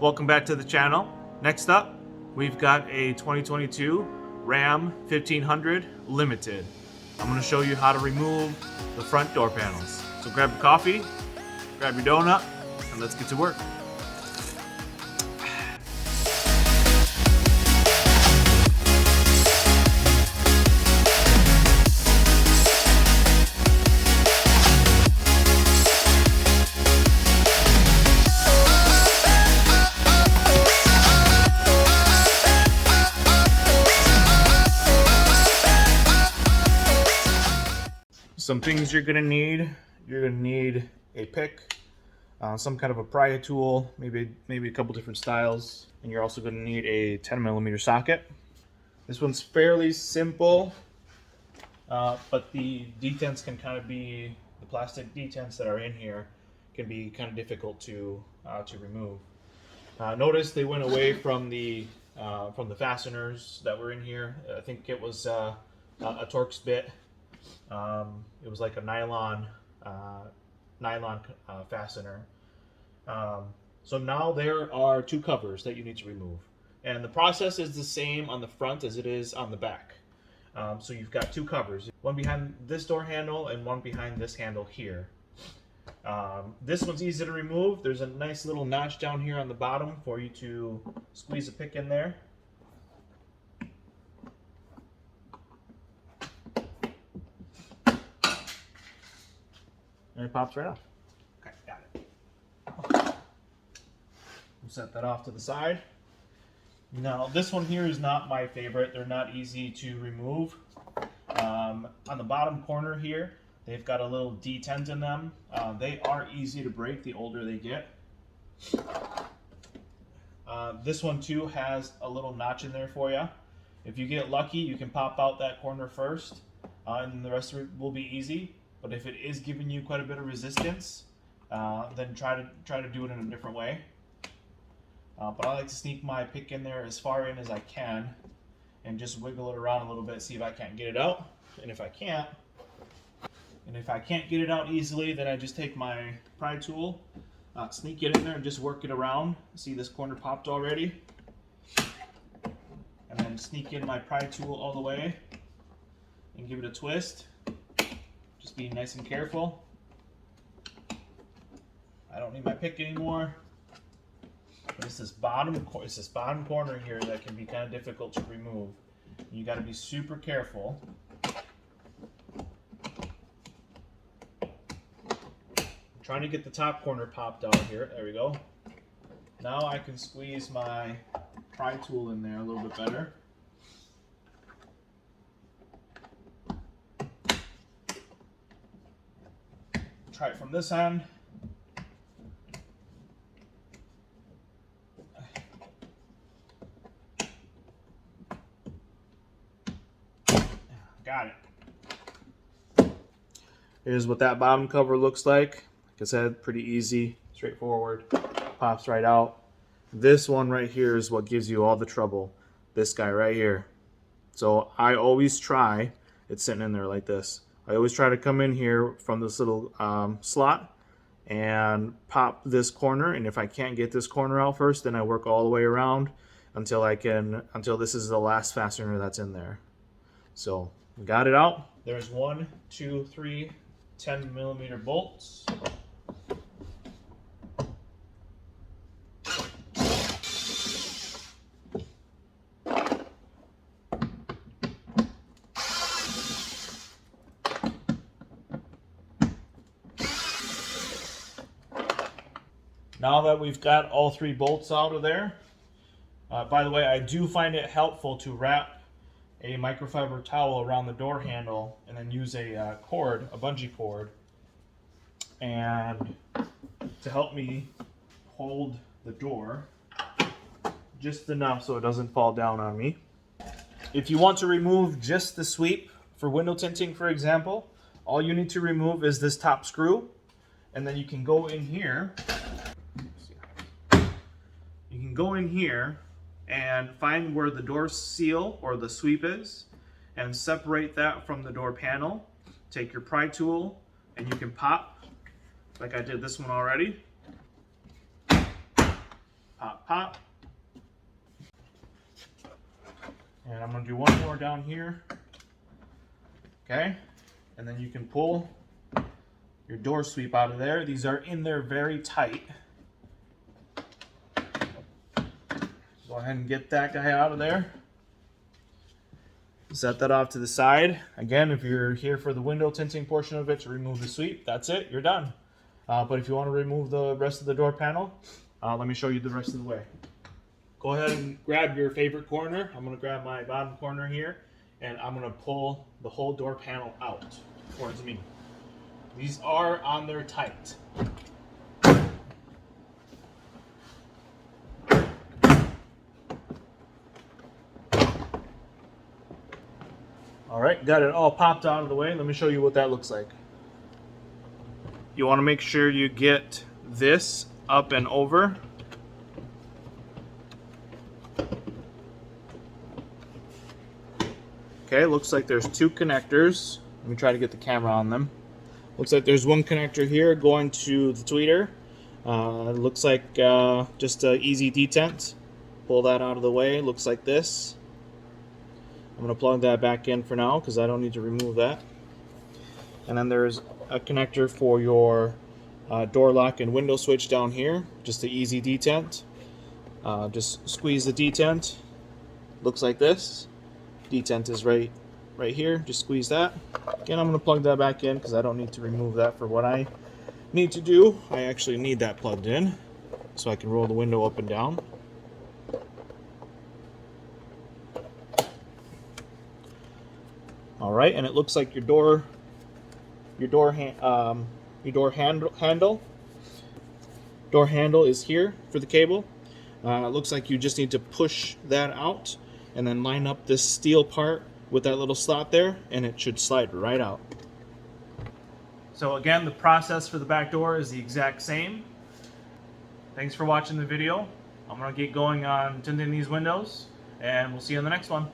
Welcome back to the channel. Next up, we've got a 2022 Ram 1500 Limited. I'm going to show you how to remove the front door panels. So grab your coffee, grab your donut, and let's get to work. Some things you're gonna need a pick, some kind of a pry tool, maybe a couple different styles, and you're also gonna need a 10mm socket. This one's fairly simple, but the detents can kind of be, the plastic detents that are in here can be kind of difficult to remove. Notice they went away from the fasteners that were in here. I think it was a Torx bit. It was like a nylon fastener. So now there are two covers that you need to remove, and the process is the same on the front as it is on the back. So you've got two covers, one behind this door handle and one behind this handle here. This one's easy to remove. There's a nice little notch down here on the bottom for you to squeeze a pick in there. And it pops right off. Okay, got it. We'll set that off to the side. Now, this one here is not my favorite. They're not easy to remove. On the bottom corner here, they've got a little detent in them. They are easy to break the older they get. This one too has a little notch in there for you. If you get lucky, you can pop out that corner first, and the rest of it will be easy. But if it is giving you quite a bit of resistance, then try to do it in a different way. But I like to sneak my pick in there as far in as I can and just wiggle it around a little bit, see if I can't get it out. And if I can't get it out easily, then I just take my pry tool, sneak it in there and just work it around. See, this corner popped already. And then sneak in my pry tool all the way and give it a twist. Just being nice and careful. I don't need my pick anymore. But it's this bottom corner here that can be kind of difficult to remove. You got to be super careful. I'm trying to get the top corner popped out here. There we go. Now I can squeeze my pry tool in there a little bit better. Try it from this end. Got it. Here's what that bottom cover looks like. Like I said, pretty easy, straightforward. Pops right out. This one right here is what gives you all the trouble. This guy right here. So I always try, it's sitting in there like this. I always try to come in here from this little slot and pop this corner, and if I can't get this corner out first, then I work all the way around until this is the last fastener that's in there. So got it out. There's 1, 2, 3 10mm bolts. Now that we've got all 3 bolts out of there, by the way, I do find it helpful to wrap a microfiber towel around the door handle and then use a cord, a bungee cord, and to help me hold the door just enough so it doesn't fall down on me. If you want to remove just the sweep for window tinting, for example, all you need to remove is this top screw, and then you can go in here. You can go in here and find where the door seal or the sweep is and separate that from the door panel. Take your pry tool and you can pop, like I did this one already. Pop, pop. And I'm going to do one more down here. Okay. And then you can pull your door sweep out of there. These are in there very tight. Go ahead and get that guy out of there. Set that off to the side. Again, if you're here for the window tinting portion of it to remove the sweep, that's it, you're done. But if you want to remove the rest of the door panel, let me show you the rest of the way. Go ahead and grab your favorite corner. I'm going to grab my bottom corner here, and I'm going to pull the whole door panel out towards me. These are on there tight. All right, got it all popped out of the way. Let me show you what that looks like. You want to make sure you get this up and over. Okay, looks like there's two connectors. Let me try to get the camera on them. Looks like there's one connector here going to the tweeter. It looks like just an easy detent. Pull that out of the way. Looks like this. I'm going to plug that back in for now because I don't need to remove that. And then there's a connector for your door lock and window switch down here. Just an easy detent. Just squeeze the detent. Looks like this. Detent is right here. Just squeeze that. Again, I'm going to plug that back in because I don't need to remove that for what I need to do. I actually need that plugged in so I can roll the window up and down. All right, and it looks like your door handle is here for the cable. It looks like you just need to push that out and then line up this steel part with that little slot there, and it should slide right out. So again, the process for the back door is the exact same. Thanks for watching the video. I'm gonna get going on tinting these windows, and we'll see you in the next one.